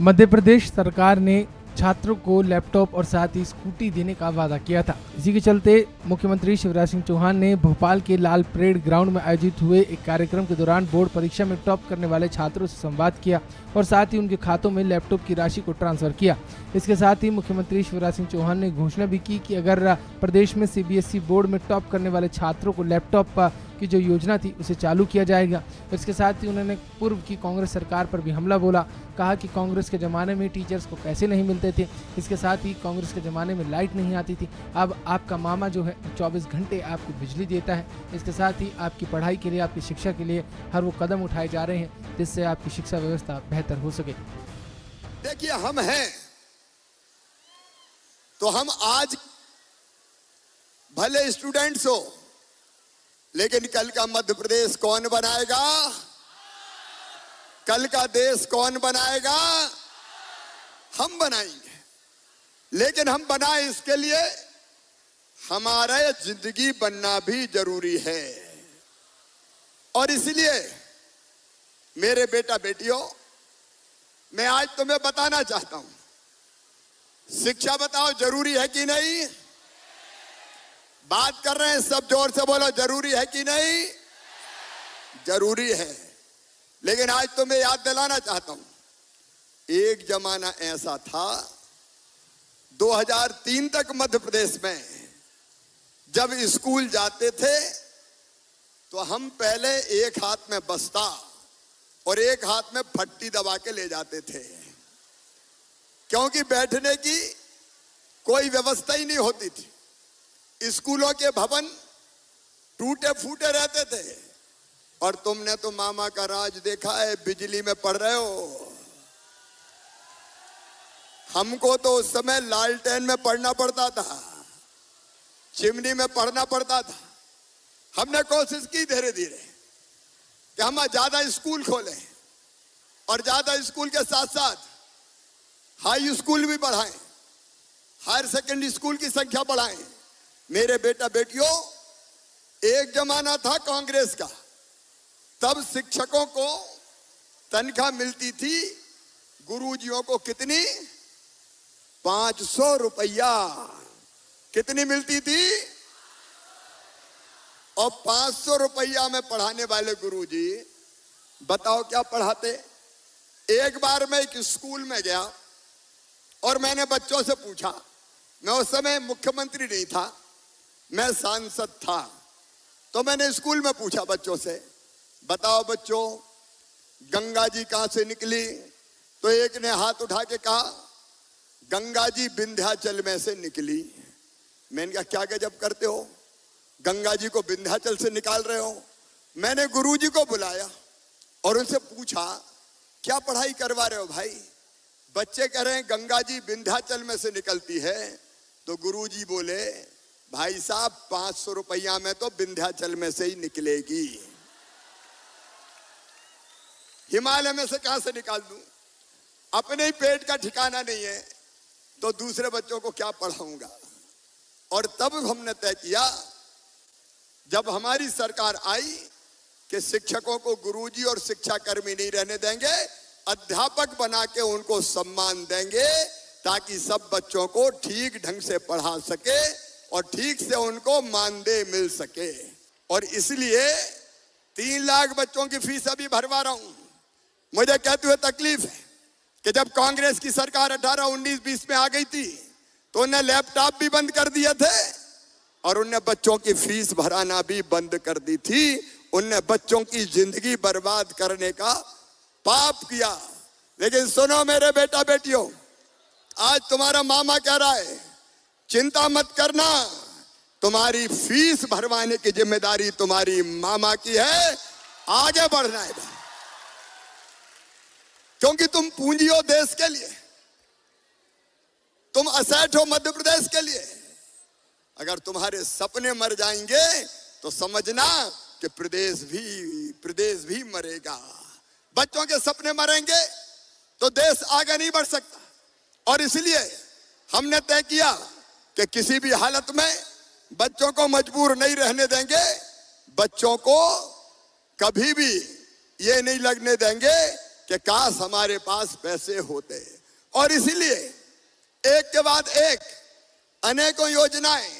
मध्य प्रदेश सरकार ने छात्रों को लैपटॉप और साथ ही स्कूटी देने का वादा किया था। इसी के चलते मुख्यमंत्री शिवराज सिंह चौहान ने भोपाल के लाल परेड ग्राउंड में आयोजित हुए एक कार्यक्रम के दौरान बोर्ड परीक्षा में टॉप करने वाले छात्रों से संवाद किया और साथ ही उनके खातों में लैपटॉप की राशि को ट्रांसफर किया। इसके साथ ही मुख्यमंत्री शिवराज सिंह चौहान ने घोषणा भी की कि अगर प्रदेश में सीबीएसई बोर्ड में टॉप करने वाले छात्रों को लैपटॉप की जो योजना थी उसे चालू किया जाएगा। इसके साथ ही उन्होंने पूर्व की कांग्रेस सरकार पर भी हमला बोला, कहा कि कांग्रेस के ज़माने में टीचर्स को पैसे नहीं मिलते थे। इसके साथ ही कांग्रेस के ज़माने में लाइट नहीं आती थी, अब आपका मामा जो है 24 घंटे आपको बिजली देता है। इसके साथ ही आपकी पढ़ाई के लिए, आपकी शिक्षा के लिए हर वो कदम उठाए जा रहे हैं जिससे आपकी शिक्षा व्यवस्था बेहतर हो सके। देखिए, हम हैं तो हम आज भले स्टूडेंट्स हो, लेकिन कल का मध्य प्रदेश कौन बनाएगा? कल का देश कौन बनाएगा? हम बनाएंगे। लेकिन हम बनाए इसके लिए हमारा जिंदगी बनना भी जरूरी है। और इसलिए मेरे बेटा बेटियों, मैं आज तुम्हें बताना चाहता हूं, शिक्षा बताओ जरूरी है कि नहीं? बात कर रहे हैं सब, जोर से बोलो, जरूरी है कि नहीं? जरूरी है। लेकिन आज तुम्हें याद दिलाना चाहता हूं, एक जमाना ऐसा था 2003 तक मध्य प्रदेश में जब स्कूल जाते थे तो हम पहले एक हाथ में बस्ता और एक हाथ में फट्टी दबा के ले जाते थे, क्योंकि बैठने की कोई व्यवस्था ही नहीं होती थी। स्कूलों के भवन टूटे फूटे रहते थे। और तुमने तो मामा का राज देखा है, बिजली में पढ़ रहे हो। हमको तो उस समय लालटेन में पढ़ना पड़ता था, चिमनी में पढ़ना पड़ता था। हमने कोशिश की धीरे धीरे कि हम ज्यादा स्कूल खोलें और ज्यादा स्कूल के साथ साथ हाई स्कूल भी बढ़ाएं, हायर सेकेंडरी स्कूल की संख्या बढ़ाएं। मेरे बेटा बेटियों, एक जमाना था कांग्रेस का, तब शिक्षकों को तनख्वाह मिलती थी, गुरुजियों को कितनी? 500 रुपया। कितनी मिलती थी? और 500 रुपया में पढ़ाने वाले गुरुजी बताओ क्या पढ़ाते? एक बार मैं एक स्कूल में गया और मैंने बच्चों से पूछा, मैं उस समय मुख्यमंत्री नहीं था, मैं सांसद था, तो मैंने स्कूल में पूछा बच्चों से, बताओ बच्चों, गंगा जी कहां से निकली? तो एक ने हाथ उठा के कहा, गंगा जी विंध्याचल में से निकली। मैंने कहा क्या गजब करते हो, गंगा जी को विंध्याचल से निकाल रहे हो? मैंने गुरुजी को बुलाया और उनसे पूछा, क्या पढ़ाई करवा रहे हो भाई? बच्चे कह रहे हैं गंगा जी विंध्याचल में से निकलती है। तो गुरुजी बोले, भाई साहब 500 रुपया में तो विंध्याचल में से ही निकलेगी, हिमालय में से कहां से निकाल दूं? अपने ही पेट का ठिकाना नहीं है तो दूसरे बच्चों को क्या पढ़ाऊंगा? और तब हमने तय किया, जब हमारी सरकार आई, कि शिक्षकों को गुरुजी और शिक्षा कर्मी नहीं रहने देंगे, अध्यापक बना के उनको सम्मान देंगे, ताकि सब बच्चों को ठीक ढंग से पढ़ा सके और ठीक से उनको मानदेय मिल सके। और इसलिए 3 लाख बच्चों की फीस अभी भरवा रहा हूं। मुझे कहते हुए तकलीफ है कि जब कांग्रेस की सरकार 18, 19, 20 में आ गई थी तो उन्हें लैपटॉप भी बंद कर दिए थे और उन्हें बच्चों की फीस भराना भी बंद कर दी थी। उन्हें बच्चों की जिंदगी बर्बाद करने का पाप किया। लेकिन सुनो मेरे बेटा बेटियों, आज तुम्हारा मामा कह रहा है, चिंता मत करना, तुम्हारी फीस भरवाने की जिम्मेदारी तुम्हारी मामा की है, आगे बढ़ना है। क्योंकि तुम पूंजी हो देश के लिए, तुम असेट हो मध्य प्रदेश के लिए। अगर तुम्हारे सपने मर जाएंगे तो समझना कि प्रदेश भी मरेगा। बच्चों के सपने मरेंगे तो देश आगे नहीं बढ़ सकता। और इसलिए हमने तय किया कि किसी भी हालत में बच्चों को मजबूर नहीं रहने देंगे, बच्चों को कभी भी ये नहीं लगने देंगे कि काश हमारे पास पैसे होते। और इसीलिए एक के बाद एक अनेकों योजनाएं,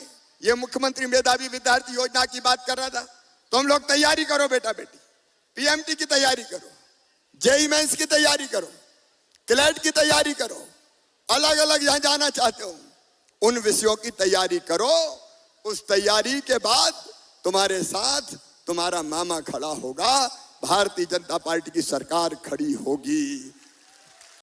ये मुख्यमंत्री मेधावी विद्यार्थी योजना की बात कर रहा था, तो हम लोग तैयारी करो बेटा बेटी, पीएमटी की तैयारी करो, जेईई मेंस की तैयारी करो, क्लेट की तैयारी करो, अलग अलग जहां जाना चाहते हो उन विषयों की तैयारी करो। उस तैयारी के बाद तुम्हारे साथ तुम्हारा मामा खड़ा होगा, भारतीय जनता पार्टी की सरकार खड़ी होगी।